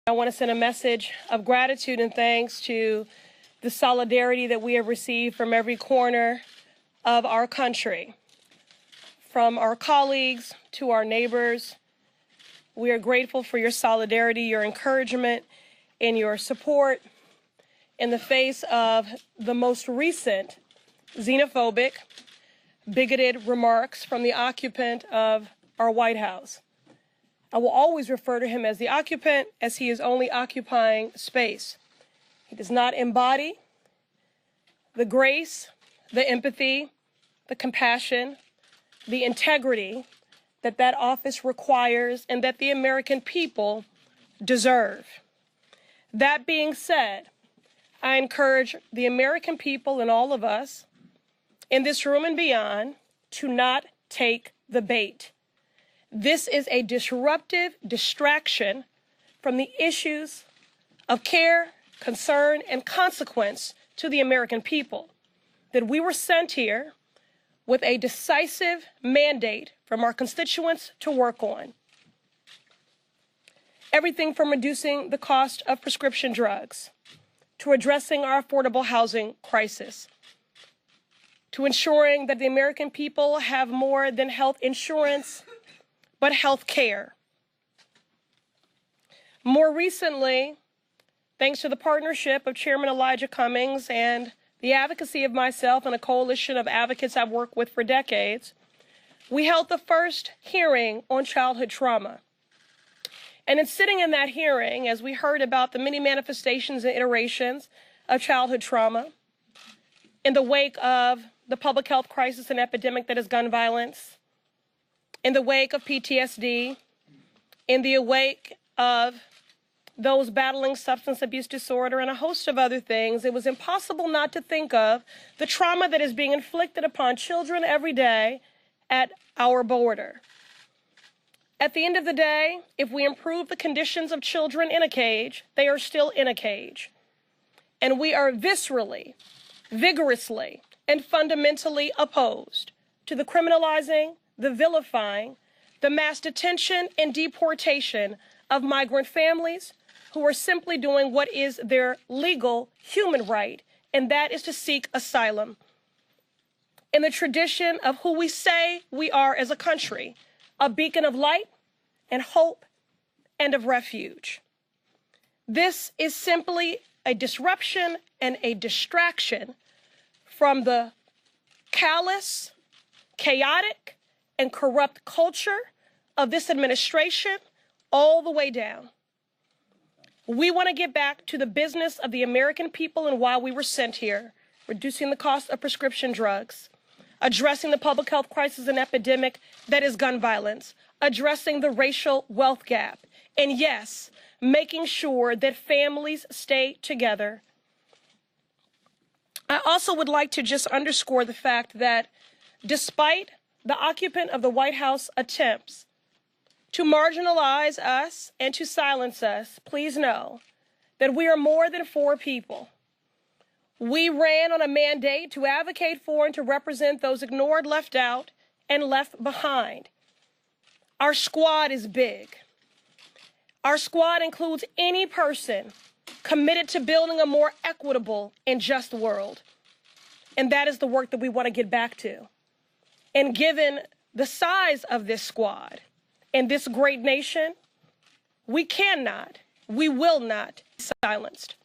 I want to send a message of gratitude and thanks to the solidarity that we have received from every corner of our country, from our colleagues to our neighbors. We are grateful for your solidarity, your encouragement, and your support in the face of the most recent xenophobic, bigoted remarks from the occupant of our White House. I will always refer to him as the occupant, as he is only occupying space. He does not embody the grace, the empathy, the compassion, the integrity that that office requires and that the American people deserve. That being said, I encourage the American people and all of us in this room and beyond to not take the bait. This is a disruptive distraction from the issues of care, concern, and consequence to the American people, that we were sent here with a decisive mandate from our constituents to work on. Everything from reducing the cost of prescription drugs, to addressing our affordable housing crisis, to ensuring that the American people have more than health insurance, but health care. More recently, thanks to the partnership of Chairman Elijah Cummings and the advocacy of myself and a coalition of advocates I've worked with for decades, we held the first hearing on childhood trauma. And in sitting in that hearing, as we heard about the many manifestations and iterations of childhood trauma, in the wake of the public health crisis and epidemic that is gun violence, in the wake of PTSD, in the wake of those battling substance abuse disorder and a host of other things, it was impossible not to think of the trauma that is being inflicted upon children every day at our border. At the end of the day, if we improve the conditions of children in a cage, they are still in a cage. And we are viscerally, vigorously, and fundamentally opposed to the criminalizing, the vilifying, the mass detention and deportation of migrant families who are simply doing what is their legal human right, and that is to seek asylum in the tradition of who we say we are as a country, a beacon of light and hope and of refuge. This is simply a disruption and a distraction from the callous, chaotic, and corrupt culture of this administration all the way down. We want to get back to the business of the American people and why we were sent here, reducing the cost of prescription drugs, addressing the public health crisis and epidemic that is gun violence, addressing the racial wealth gap, and yes, making sure that families stay together. I also would like to just underscore the fact that despite the occupant of the White House attempts to marginalize us and to silence us, please know that we are more than four people. We ran on a mandate to advocate for and to represent those ignored, left out, and left behind. Our squad is big. Our squad includes any person committed to building a more equitable and just world. And that is the work that we want to get back to. And given the size of this squad and this great nation, we cannot, we will not be silenced.